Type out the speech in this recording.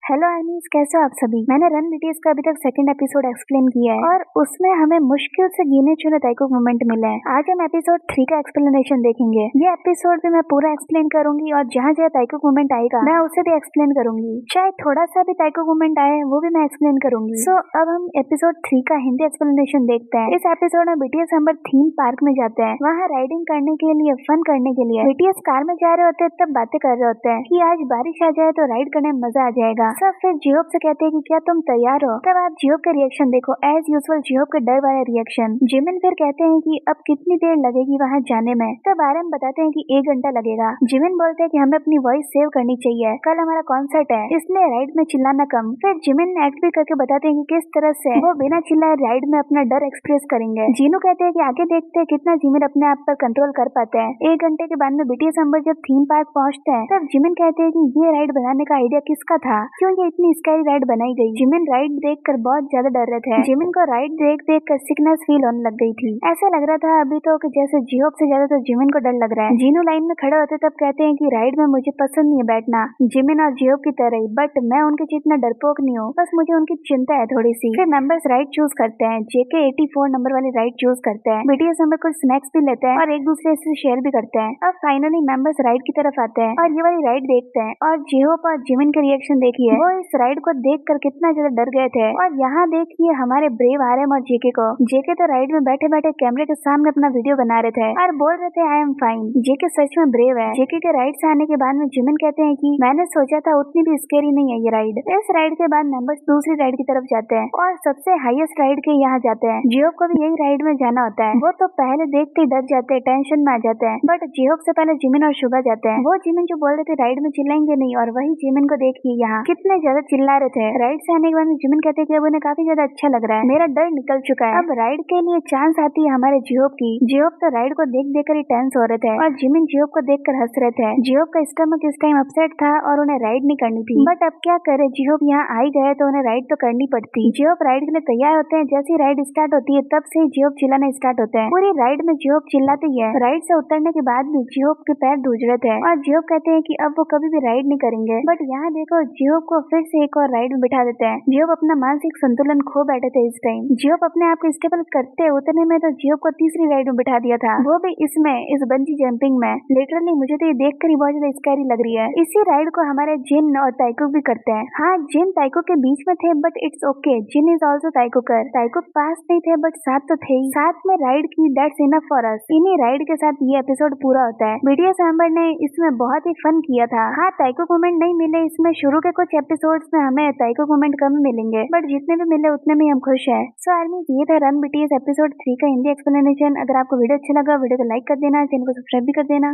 Hello आर्मीज, कैसे हो आप सभी। मैंने रन बीटीएस का अभी तक सेकंड एपिसोड एक्सप्लेन किया है और उसमें हमें मुश्किल से गिने चुने ताइकुक मोमेंट मिले हैं। आज हम एपिसोड 3 का एक्सप्लेनेशन देखेंगे। ये एपिसोड भी मैं पूरा एक्सप्लेन करूंगी और जहाँ जहाँ ताइकुक मोमेंट आएगा मैं उसे भी एक्सप्लेन करूंगी। शायद थोड़ा सा भी ताइकुक मोमेंट आए वो भी मैं एक्सप्लेन करूंगी। सो अब हम एपिसोड 3 का हिंदी एक्सप्लेनेशन देखते हैं। इस एपिसोड में बीटीएस मेंबर थीम पार्क में जाते हैं। वहाँ राइडिंग करने के लिए, फन करने के लिए। बीटीएस कार में जा रहे होते हैं, तब बातें कर रहे होते हैं कि आज बारिश आ जाए तो राइड करने में मजा आ जाएगा। सब फिर जियोब से कहते हैं कि क्या तुम तैयार हो। तब आप जियोब का रिएक्शन देखो, एज यूजुअल जियोब के डर वाला रिएक्शन। जिमिन फिर कहते हैं कि अब कितनी देर लगेगी वहाँ जाने में। तब आरएम बताते हैं कि 1 घंटा लगेगा। जिमिन बोलते हैं कि हमें अपनी वॉइस सेव करनी चाहिए, कल हमारा कॉन्सर्ट है, इसलिए राइड में चिल्लाना कम। फिर जिमिन एक्ट भी करके बताते हैं कि किस तरह से वो बिना चिल्लाए राइड में अपना डर एक्सप्रेस करेंगे। जीनू कहते हैं कि आगे देखते हैं कितना जिमिन अपने आप पर कंट्रोल कर पाते हैं। 1 घंटे के बाद में बीटीएस मेंबर जब थीम पार्क पहुँचते हैं तब जिमिन कहते हैं कि ये राइड बनाने का आइडिया किसका था, क्यों ये इतनी स्कैरी राइड बनाई गई। जिमिन राइड देख कर बहुत ज्यादा डर रहे थे। जिमिन को राइड देख देख कर सिकनेस फील होने लग गई थी। ऐसा लग रहा था अभी तो कि जैसे जियोब से ज्यादा तो जिमिन को डर लग रहा है। जीनू लाइन में खड़े होते तब कहते हैं कि राइड में मुझे पसंद नहीं है बैठना, जिमिन और जियोब की तरह ही, बट मैं उनके जितना डरपोक नहीं हूँ, बस मुझे उनकी चिंता है थोड़ी सी। फिर मेंबर्स राइड चूज करते हैं। जेके 84 नंबर वाली राइड चूज करते हैं। बीटीएस मेंबर कुछ स्नैक्स भी लेते हैं और एक दूसरे से शेयर भी करते हैं। अब फाइनली मेंबर्स राइड की तरफ आते हैं और ये वाली राइड देखते हैं और जियोब और जिमिन के रिएक्शन देखिए, वो इस राइड को देखकर कितना ज्यादा डर गए थे। और यहाँ देखिए हमारे ब्रेव आरएम और जेके को। जेके तो राइड में बैठे बैठे कैमरे के सामने अपना वीडियो बना रहे थे और बोल रहे थे आई एम फाइन। जेके सच में ब्रेव है। जेके के राइड से आने के बाद में जिमिन कहते हैं कि मैंने सोचा था उतनी भी स्केरी नहीं है ये राइड। इस राइड के बाद मेंबर्स दूसरी राइड की तरफ जाते हैं और सबसे हाईएस्ट राइड के यहाँ जाते हैं। जियोब को भी यही राइड में जाना होता है। वो तो पहले देखते ही डर जाते हैं, टेंशन में आ जाते हैं, बट जियोब से पहले जिमिन और शुभा जाते हैं। वो जिमिन जो बोल रहे थे राइड में चिल्लाएंगे नहीं, और वही जिमिन को देखिए यहाँ कितने ज्यादा चिल्ला रहे थे। राइड से आने के बाद जिमिन कहते हैं कि अब उन्हें काफी ज्यादा अच्छा लग रहा है, मेरा डर निकल चुका है। अब राइड के लिए चांस आती है हमारे जियोब की। जियोब तो राइड को देख देख कर ही टेंस हो रहे थे और जिमिन जियोब को देख कर हंस रहे थे। जियोब का स्टमक इस टाइम अपसेट था और उन्हें राइड नहीं करनी थी, बट अब क्या करे, जियोब यहाँ आ ही गए तो उन्हें राइड तो करनी पड़ती। जियोब राइड के लिए तैयार होते हैं। जैसे ही राइड स्टार्ट होती है तब से जियोब चिल्लाना स्टार्ट होते हैं। पूरी राइड में जियोब चिल्लाती है। राइड से उतरने के बाद भी जियोब के पैर धूज रहे थे और जियोब कहते हैं कि अब वो कभी भी राइड नहीं करेंगे। बट यहाँ देखो जियोब को फिर से एक और राइड में बिठा देते हैं। जियोब अपना मानसिक संतुलन खो बैठे थे इस टाइम। जियोब अपने आप को स्टेबल करते उतने में तो जियोब को तीसरी राइड में बिठा दिया था, वो भी इसमें, इस बंजी जंपिंग में। लिटरली मुझे तो ये देखकर ही बहुत ज्यादा स्कैरी लग रही है। इसी राइड को हमारे जिन और ताइकुक भी करते हैं। हाँ, जिन ताइकुक के बीच में थे बट इट्स ओके, जिन इज ऑल्सो ताइकुकर। ताइकुक पास नहीं थे बट साथ तो थे ही। साथ में राइड की, दैट्स इनफ फॉर अस। इन्हीं राइड के साथ ये एपिसोड पूरा होता है। बीटीएस मेंबर ने इसमें बहुत ही फन किया था। हाँ, ताइकुक मोमेंट नहीं मिले इसमें, शुरू के कुछ एपिसोड्स में हमें ताइकुक मोमेंट कम मिलेंगे, बट जितने भी मिले उतने में हम खुश है। सो आर्मी, ये था रन बीटीएस एपिसोड 3 का हिंदी एक्सप्लेनेशन। अगर आपको वीडियो अच्छा लगा वीडियो को लाइक कर देना, चैनल को सब्सक्राइब भी कर देना।